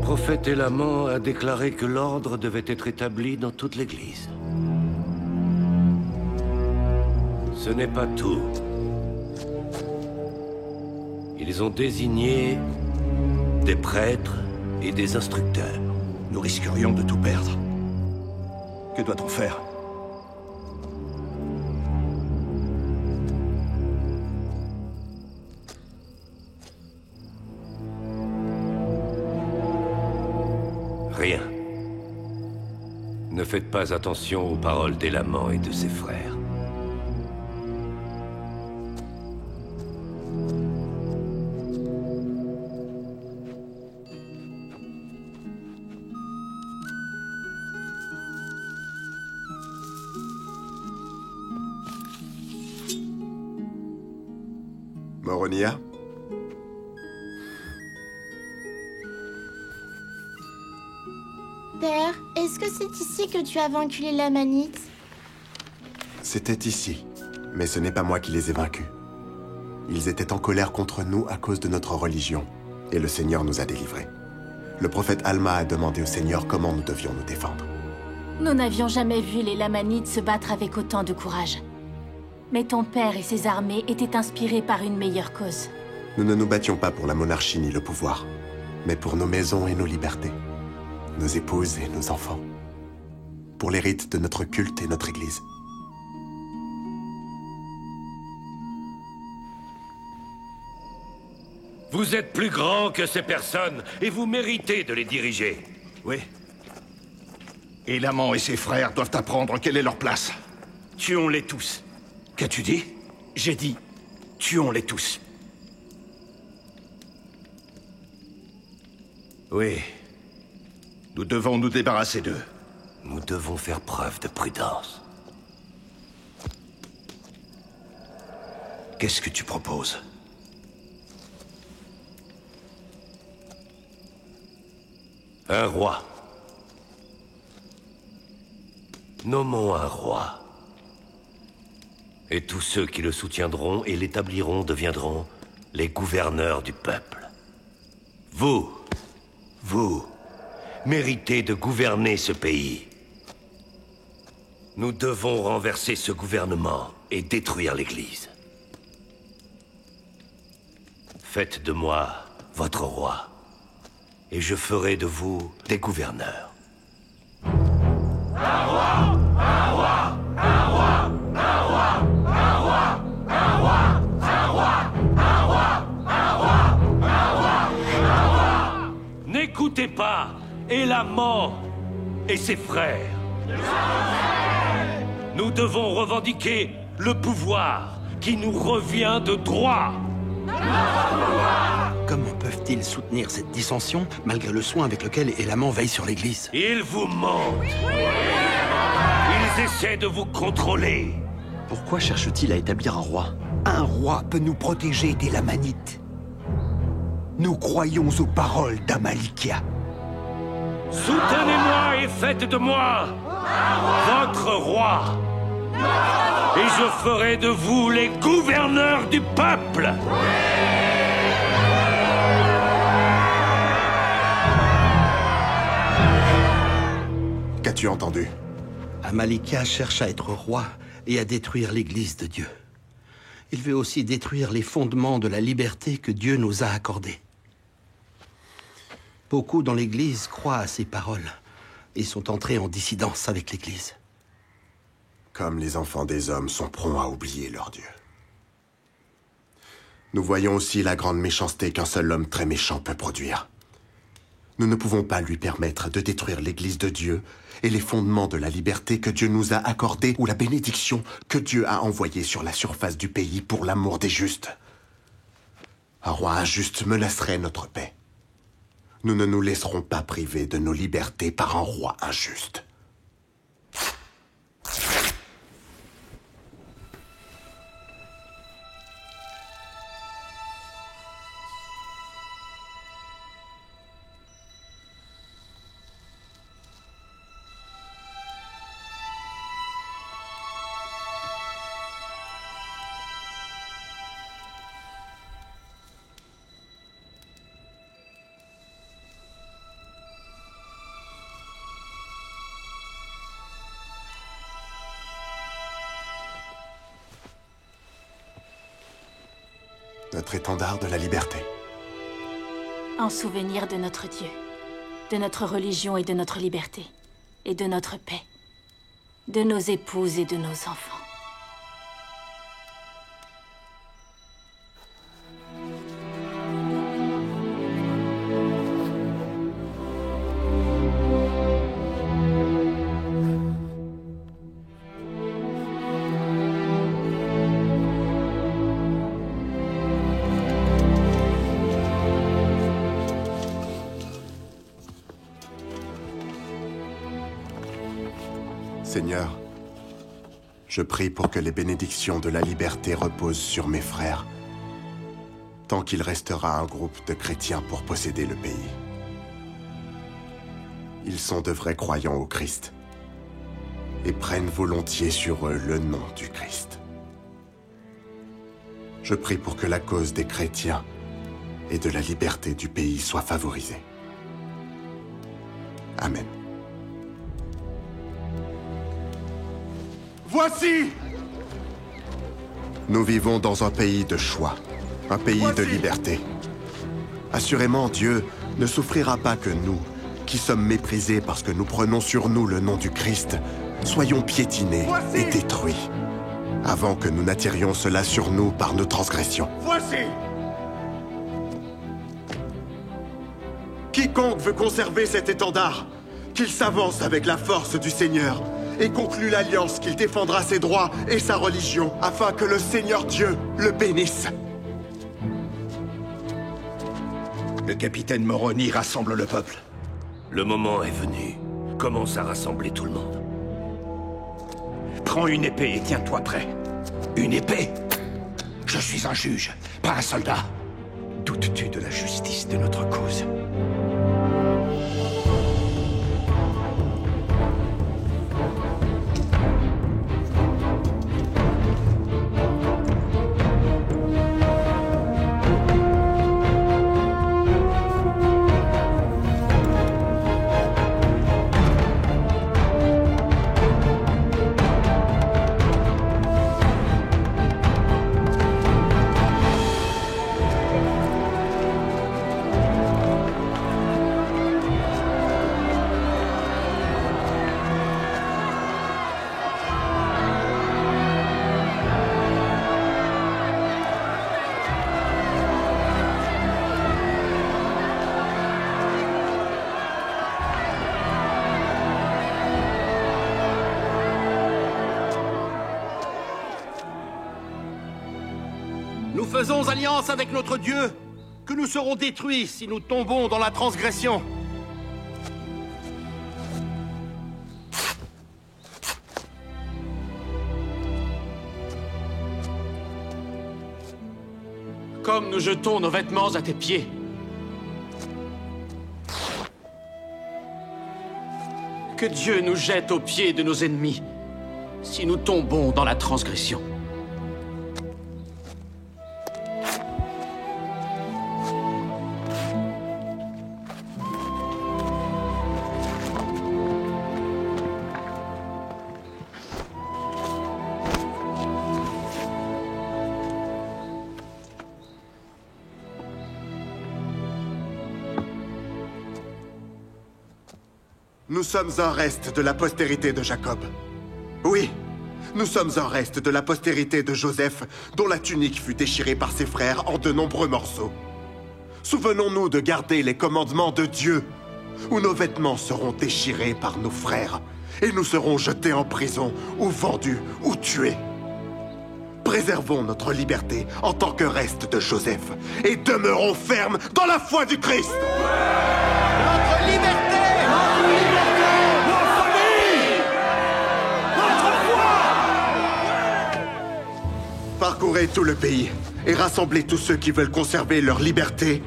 prophète Élaman a déclaré que l'ordre devait être établi dans toute l'Église. Ce n'est pas tout. Ils ont désigné des prêtres et des instructeurs. Nous risquerions de tout perdre. Que doit-on faire? Rien. Ne faites pas attention aux paroles d'Élaman et de ses frères. Moronia? Père, est-ce que c'est ici que tu as vaincu les Lamanites? C'était ici, mais ce n'est pas moi qui les ai vaincus. Ils étaient en colère contre nous à cause de notre religion, et le Seigneur nous a délivrés. Le prophète Alma a demandé au Seigneur comment nous devions nous défendre. Nous n'avions jamais vu les Lamanites se battre avec autant de courage. Mais ton père et ses armées étaient inspirés par une meilleure cause. Nous ne nous battions pas pour la monarchie ni le pouvoir, mais pour nos maisons et nos libertés, nos épouses et nos enfants, pour les rites de notre culte et notre Église. Vous êtes plus grand que ces personnes, et vous méritez de les diriger. Oui. Élaman et ses frères doivent apprendre quelle est leur place. Tuons-les tous. Qu'as-tu dit? J'ai dit, tuons-les tous. Oui, Nous devons nous débarrasser d'eux. nous devons faire preuve de prudence. Qu'est-ce que tu proposes? Un roi. Nommons un roi. Et tous ceux qui le soutiendront et l'établiront deviendront les gouverneurs du peuple. Vous, méritez de gouverner ce pays. Nous devons renverser ce gouvernement et détruire l'Église. Faites de moi votre roi, et je ferai de vous des gouverneurs. N'écoutez pas Élaman et ses frères. Nous devons revendiquer le pouvoir qui nous revient de droit. Comment peuvent-ils soutenir cette dissension malgré le soin avec lequel Élaman veille sur l'Église? Ils vous mentent. Ils essaient de vous contrôler. Pourquoi cherche-t-il à établir un roi? Un roi peut nous protéger des Lamanites. Nous croyons aux paroles d'Amalikia. Soutenez-moi et faites de moi votre roi. Et je ferai de vous les gouverneurs du peuple. Qu'as-tu entendu? Amalikia cherche à être roi et à détruire l'Église de Dieu. Il veut aussi détruire les fondements de la liberté que Dieu nous a accordés. Beaucoup dans l'Église croient à ces paroles et sont entrés en dissidence avec l'Église. Comme les enfants des hommes sont prompts à oublier leur Dieu. Nous voyons aussi la grande méchanceté qu'un seul homme très méchant peut produire. Nous ne pouvons pas lui permettre de détruire l'Église de Dieu et les fondements de la liberté que Dieu nous a accordés ou la bénédiction que Dieu a envoyée sur la surface du pays pour l'amour des justes. Un roi injuste menacerait notre paix. Nous ne nous laisserons pas priver de nos libertés par un roi injuste. notre étendard de la liberté. En souvenir de notre Dieu, de notre religion et de notre liberté, et de notre paix, de nos épouses et de nos enfants. Seigneur, je prie pour que les bénédictions de la liberté reposent sur mes frères, tant qu'il restera un groupe de chrétiens pour posséder le pays. Ils sont de vrais croyants au Christ et prennent volontiers sur eux le nom du Christ. Je prie pour que la cause des chrétiens et de la liberté du pays soit favorisée. Amen. Voici! Nous vivons dans un pays de choix, un pays de liberté. Assurément, Dieu ne souffrira pas que nous, qui sommes méprisés parce que nous prenons sur nous le nom du Christ, soyons piétinés et détruits, avant que nous n'attirions cela sur nous par nos transgressions. Voici! Quiconque veut conserver cet étendard, qu'il s'avance avec la force du Seigneur et conclut l'alliance qu'il défendra ses droits et sa religion, afin que le Seigneur Dieu le bénisse. Le capitaine Moroni rassemble le peuple. Le moment est venu. Commence à rassembler tout le monde. Prends une épée et tiens-toi prêt. Une épée? Je suis un juge, pas un soldat. Doutes-tu de la justice de notre cause? Nous faisons alliance avec notre Dieu, que nous serons détruits si nous tombons dans la transgression. Comme nous jetons nos vêtements à tes pieds. Que Dieu nous jette aux pieds de nos ennemis, si nous tombons dans la transgression. Nous sommes un reste de la postérité de Jacob. Oui, nous sommes un reste de la postérité de Joseph, dont la tunique fut déchirée par ses frères en de nombreux morceaux. Souvenons-nous de garder les commandements de Dieu, ou nos vêtements seront déchirés par nos frères, et nous serons jetés en prison, ou vendus, ou tués. Préservons notre liberté en tant que reste de Joseph, et demeurons fermes dans la foi du Christ. Notre liberté! Parcourez tout le pays et rassemblez tous ceux qui veulent conserver leur liberté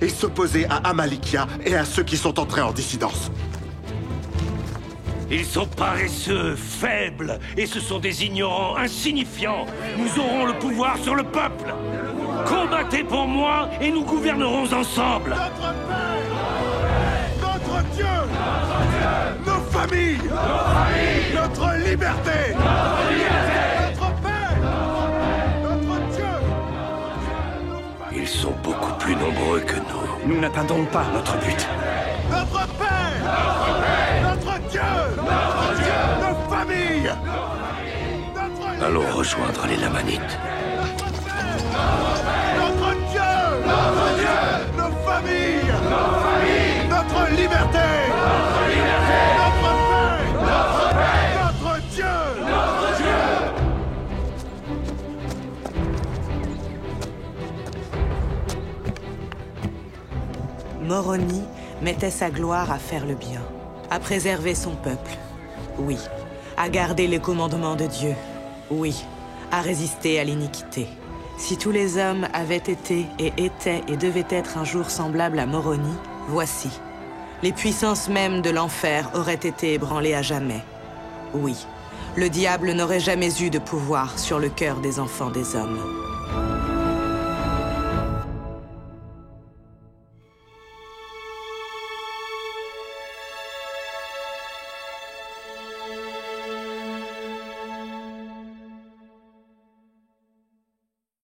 et s'opposer à Amalikia et à ceux qui sont entrés en dissidence. Ils sont paresseux, faibles, et ce sont des ignorants insignifiants. Nous aurons le pouvoir sur le peuple. Combattez pour moi et nous gouvernerons ensemble. Notre Père, notre Dieu, nos familles, notre liberté, notre paix, notre Dieu, nos Ils sont beaucoup plus nombreux que nous. Nous n'atteindrons pas notre but. Notre Père! Notre Dieu! Notre Dieu! Nos familles! Allons rejoindre les Lamanites. Notre Dieu! Notre Dieu! Nos familles! Nos familles! Notre liberté! Notre liberté! Notre paix! Notre paix! Notre Dieu! Notre Dieu! Moroni mettait sa gloire à faire le bien, à préserver son peuple, oui, à garder les commandements de Dieu, oui, à résister à l'iniquité. Si tous les hommes avaient été et étaient et devaient être un jour semblables à Moroni, voici, les puissances mêmes de l'enfer auraient été ébranlées à jamais. Oui, le diable n'aurait jamais eu de pouvoir sur le cœur des enfants des hommes.